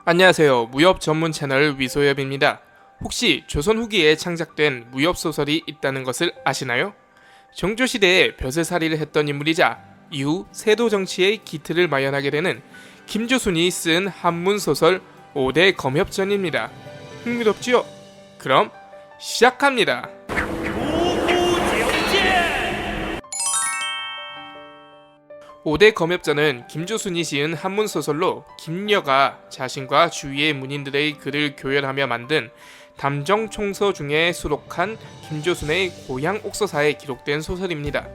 안녕하세요. 무협 전문 채널 위소엽입니다. 혹시 조선 후기에 창작된 무협 소설이 있다는 것을 아시나요? 정조시대에 벼슬살이를 했던 인물이자 이후 세도 정치의 기틀을 마련하게 되는 김조순이 쓴 한문소설 5대 검협전입니다. 흥미롭지요? 그럼 시작합니다. 5대 검협전은 김조순이 지은 한문소설로 김녀가 자신과 주위의 문인들의 글을 교열하며 만든 담정총서 중에 수록한 김조순의 고향 옥서사에 기록된 소설입니다.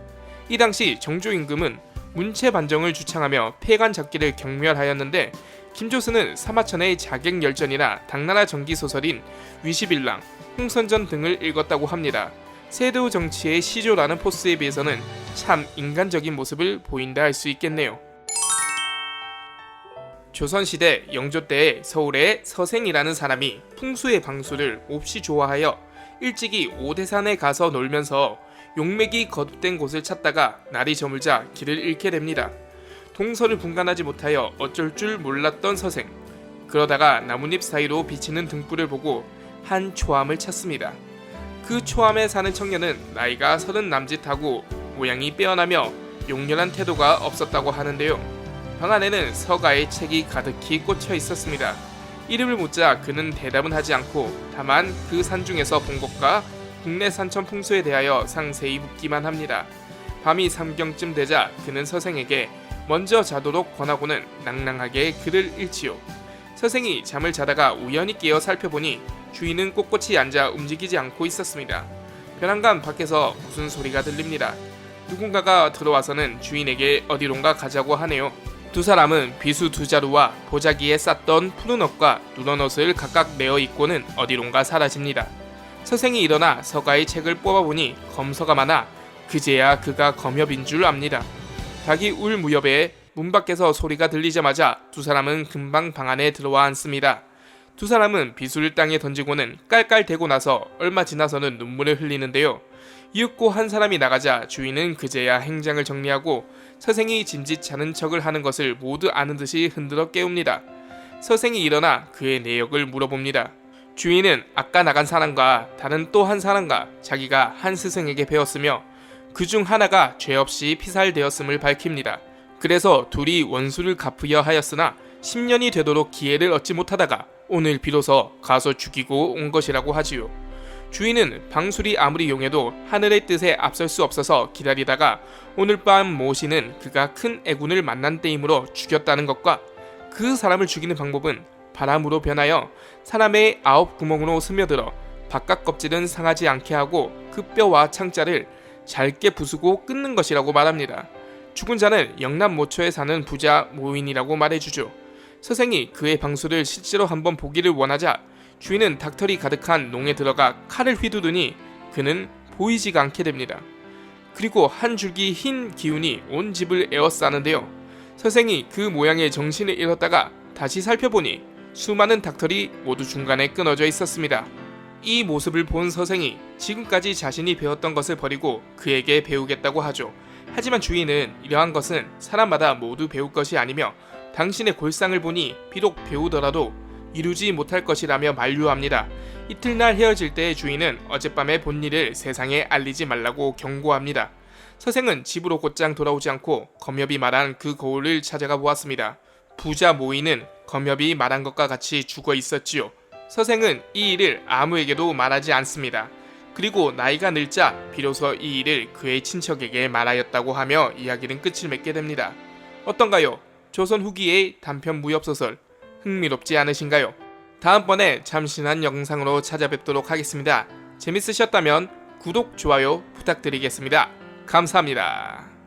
이 당시 정조 임금은 문체 반정을 주창하며 폐간 잡기를 경멸하였는데 김조순은 사마천의 자객열전이나 당나라 전기소설인 위시빌랑, 홍선전 등을 읽었다고 합니다. 세도 정치의 시조라는 포스에 비해서는 참 인간적인 모습을 보인다 할 수 있겠네요. 조선시대 영조 때에 서울의 서생이라는 사람이 풍수의 방수를 몹시 좋아하여 일찍이 오대산에 가서 놀면서 용맥이 거듭된 곳을 찾다가 날이 저물자 길을 잃게 됩니다. 동서를 분간하지 못하여 어쩔 줄 몰랐던 서생. 그러다가 나뭇잎 사이로 비치는 등불을 보고 한 초암을 찾습니다. 그 초암에 사는 청년은 나이가 30 남짓하고 모양이 빼어나며 용렬한 태도가 없었다고 하는데요. 방 안에는 서가의 책이 가득히 꽂혀 있었습니다. 이름을 묻자 그는 대답은 하지 않고 다만 그 산중에서 본 것과 국내 산천 풍수에 대하여 상세히 묻기만 합니다. 밤이 삼경쯤 되자 그는 서생에게 먼저 자도록 권하고는 낭낭하게 글을 읽지요. 서생이 잠을 자다가 우연히 깨어 살펴보니 주인은 꼿꼿이 앉아 움직이지 않고 있었습니다. 벼랑간 밖에서 무슨 소리가 들립니다. 누군가가 들어와서는 주인에게 어디론가 가자고 하네요. 두 사람은 비수 2자루와 보자기에 쌌던 푸른 옷과 누런 옷을 각각 내어 입고는 어디론가 사라집니다. 서생이 일어나 서가의 책을 뽑아보니 검서가 많아 그제야 그가 검협인 줄 압니다. 닭이 울 무렵에 문 밖에서 소리가 들리자마자 두 사람은 금방 방 안에 들어와 앉습니다. 두 사람은 비수를 땅에 던지고는 깔깔대고 나서 얼마 지나서는 눈물을 흘리는데요. 이윽고 한 사람이 나가자 주인은 그제야 행장을 정리하고 서생이 짐짓 자는 척을 하는 것을 모두 아는 듯이 흔들어 깨웁니다. 서생이 일어나 그의 내역을 물어봅니다. 주인은 아까 나간 사람과 다른 또 한 사람과 자기가 한 스승에게 배웠으며 그 중 하나가 죄 없이 피살되었음을 밝힙니다. 그래서 둘이 원수를 갚으려 하였으나 10년이 되도록 기회를 얻지 못하다가 오늘 비로소 가서 죽이고 온 것이라고 하지요. 주인은 방술이 아무리 용해도 하늘의 뜻에 앞설 수 없어서 기다리다가 오늘 밤 모시는 그가 큰 애군을 만난 때이므로 죽였다는 것과 그 사람을 죽이는 방법은 바람으로 변하여 사람의 9구멍으로 스며들어 바깥 껍질은 상하지 않게 하고 그 뼈와 창자를 잘게 부수고 끊는 것이라고 말합니다. 죽은 자는 영남 모처에 사는 부자 모인이라고 말해주죠. 서생이 그의 방수를 실제로 한번 보기를 원하자 주인은 닭털이 가득한 농에 들어가 칼을 휘두르니 그는 보이지가 않게 됩니다. 그리고 한 줄기 흰 기운이 온 집을 에워싸는데요. 서생이 그 모양의 정신을 잃었다가 다시 살펴보니 수많은 닭털이 모두 중간에 끊어져 있었습니다. 이 모습을 본 서생이 지금까지 자신이 배웠던 것을 버리고 그에게 배우겠다고 하죠. 하지만 주인은 이러한 것은 사람마다 모두 배울 것이 아니며 당신의 골상을 보니 비록 배우더라도 이루지 못할 것이라며 만류합니다. 이틀날 헤어질 때 주인은 어젯밤에 본 일을 세상에 알리지 말라고 경고합니다. 서생은 집으로 곧장 돌아오지 않고 검협이 말한 그 거울을 찾아가 보았습니다. 부자 모인은 검협이 말한 것과 같이 죽어 있었지요. 서생은 이 일을 아무에게도 말하지 않습니다. 그리고 나이가 늙자 비로소 이 일을 그의 친척에게 말하였다고 하며 이야기는 끝을 맺게 됩니다. 어떤가요? 조선 후기의 단편 무협소설 흥미롭지 않으신가요? 다음번에 참신한 영상으로 찾아뵙도록 하겠습니다. 재밌으셨다면 구독, 좋아요 부탁드리겠습니다. 감사합니다.